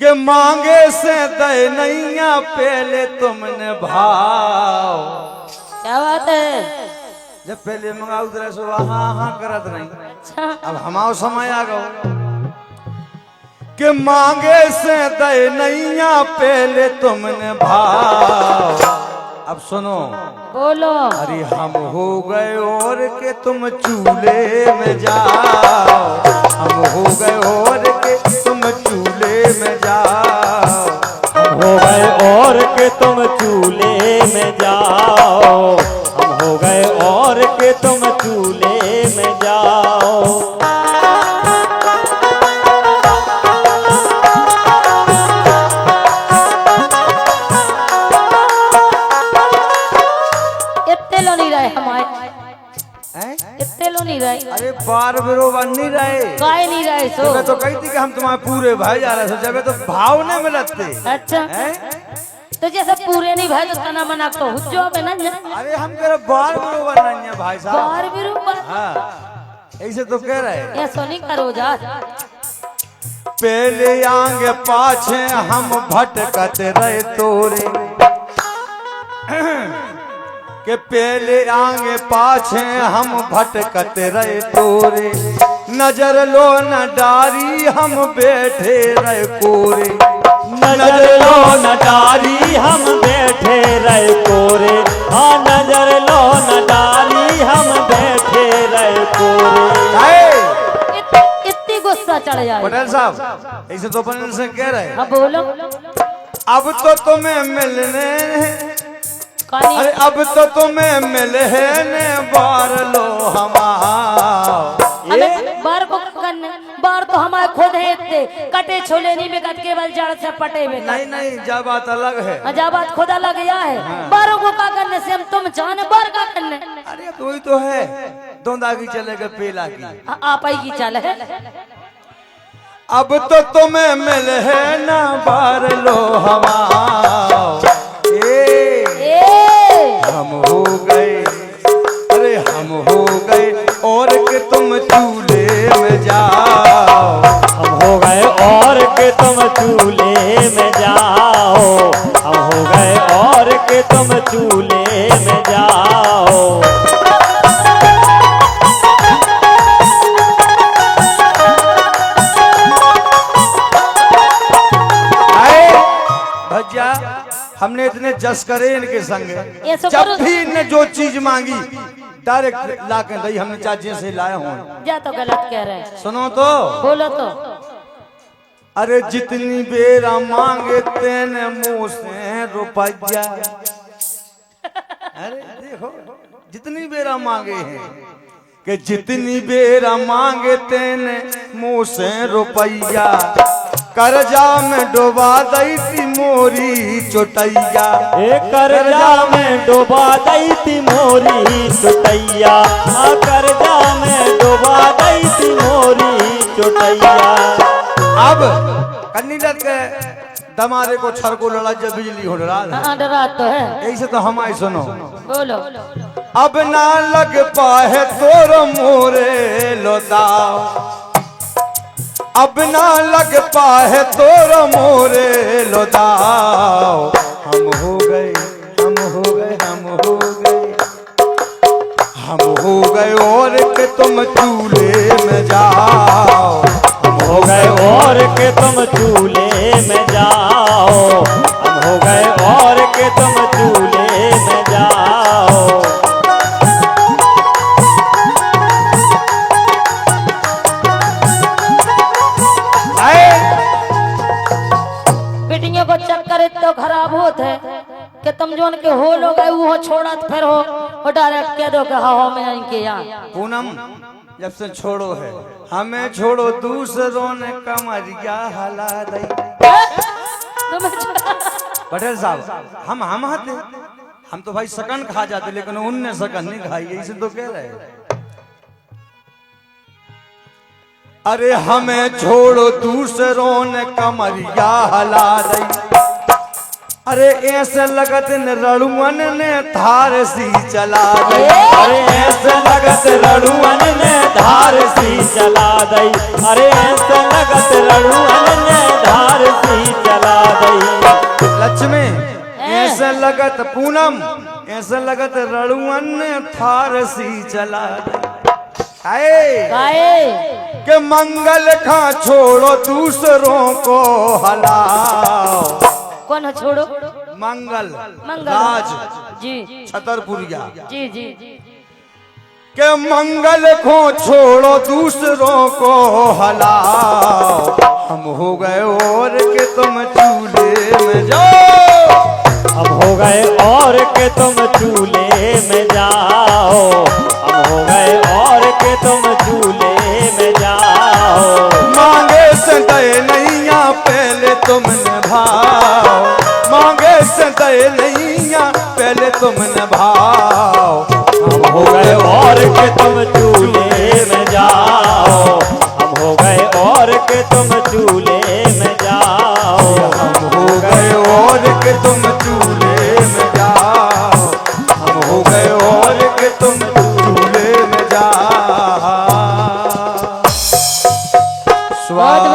के मांगे से दे नैया पहले तुमने भाव। क्या बात है? जब पहले मंगाऊ तरह सो हाँ हाँ करत नहीं। अच्छा अब हमारा समय आ गया कि मांगे से दे नैया पहले तुमने भाव। अब सुनो बोलो। अरे हम हो गए और के तुम चूल्हे में जाओ, हम हो गए और के तुम चूल्हे में जाओ, हम हो गए और के तुम चूल्हे में जाओ, हम हो गए और के तुम चूल्हे में जाओ। इतने लो नहीं रहे हमारे, हैं? इतने लो नहीं रहे। अरे बार बरोबर नहीं रहे। काय नहीं रहे सो? मैं तो कही थी कि हम तुम्हारे पूरे भाई जा रहे जब तो भाव नहीं मिलते। अच्छा हैं? तो जैसे पूरे नहीं भाई तो तना मना तो हुज्जो में ना अरे हम कह रहे बार बरोबर नहीं है भाई साहब। बार भी रूपा हाँ ऐसे तो कह रहे ये सोनी करो जा। पहले आगे पाछे हम भटकत रहे तोरे, के पहले आगे पाछे हम भटकत रहे तोरे, नजर लो न डारी हम बैठे रहे कोरे, नजर लो न डारी हम बैठे रहे कोरे, हाँ नजर लो न डारी हम बैठे रहे कोरे। इतनी गुस्सा चढ़ जाए पटेल साहब ऐसे तो अपन से कह रहे हैं। अब बोलो। अब तो तुम्हें मिलने, अरे अब तो तुम्हें मिले ने बार लो हमारे, बार को करने बार तो हमारे खुद है इतने कटे छोले नहीं बिकट केवल जड़ से पटे में। नहीं नहीं जब बात अलग है। अजाबात खुदा लग गया है। बारों को का करने से हम तुम जाने बार का करने। अरे तो वही तो है दोंदा की चलेगा पेला की आप ही की चल है। अब तो तुम्हें मिले है ना बार लो हमारे, हम हो गए, अरे हम हो गए और कि तुम चूल्हे में जाओ, हम हो गए और के तुम चूल्हे में जाओ, हम हो गए और के तुम चूल्हे में जाओ। भैया हमने इतने जस करे इनके संग, ये सब जब करो। भी इनने जो चीज मांगी डायरेक्ट ला के दई, हमने चाची से लाए हूँ। जा तो गलत कह रहे हैं। सुनो तो बोलो तो। अरे जितनी बेरा मांगे तेने मुंह से रुपया, अरे देखो जितनी बेरा मांगे हैं कि जितनी बेरा मांगे तेने मुंह से रुपया, कर्जा में डुबा दई थी मोरी चोटैया, कर्जा में डुबा दई थी मोरी चोटैया, हाँ कर्जा में डुबा दई थी मोरी चोटैया। अब कन्नी लग के दमारे को छर को लड़ा जब बिजली हो रहा हाँ डरा तो है। ऐसे तो हमारे सुनो बोलो। अब ना लग पाए तोर मोरे लोदाओ, अब ना लग पाए तोर मोरे लोदाओ, हम हो गए हम हो गए हम हो गए हम हो गए और के तुम चूल्हे में जाओ, हम हो गए और के तुम चूल्हे में जाओ, हम हो गए और के तुम चूल्हे में जाओ। बेटियों को चक्कर तो खराब होते है कि तुम जोन के हो लोग वो छोड़ा तो फिर हो डायरेक्ट कह दो कि हाँ मैं इनके यहाँ। पूनम जब से छोड़ो है हमें छोड़ो दूसरों ने कमरिया हला दई। पटेल साहब हम आते हम तो भाई सकन खा जाते लेकिन उनने सकन नहीं खाई, इसे तो कह रहे हैं। अरे हमें छोड़ो दूसरों ने कमरिया हला दई, अरे ऐसे लगत न रड़ुअन ने धार सी चला दई, अरे ऐसे लगत रड़ुअन ने धार सी चला दई, अरे ऐसे लगत रड़ुअन ने धार सी लगत पूनम, ऐसा लगत रड़ुअन ने थार सी चला आए काहे के मंगल खा छोड़ो दूसरों को हलाओ। कौन है छोड़ो? मंगल मंगल राज जी छतरपुरिया जी जी के मंगल को छोड़ो दूसरों को हलाओ। हम हो गए और के तुम चूल्हे में जाओ। हम हो गए और के तुम चूल्हे में जाओ। हम हो गए और के तुम चूल्हे में जाओ। मांगे से दे नैया पहले तुम निभाओ। मांगे से दे नैया पहले तुम निभाओ। हम हो गए और के तुम चूल्हे में जाओ। हम हो गए और के तुम चूल्हे में जाओ। हम हो गए और के तुम चूल्हे में जाओ। हम हो गए और के तुम चूल्हे में जाओ। बहुत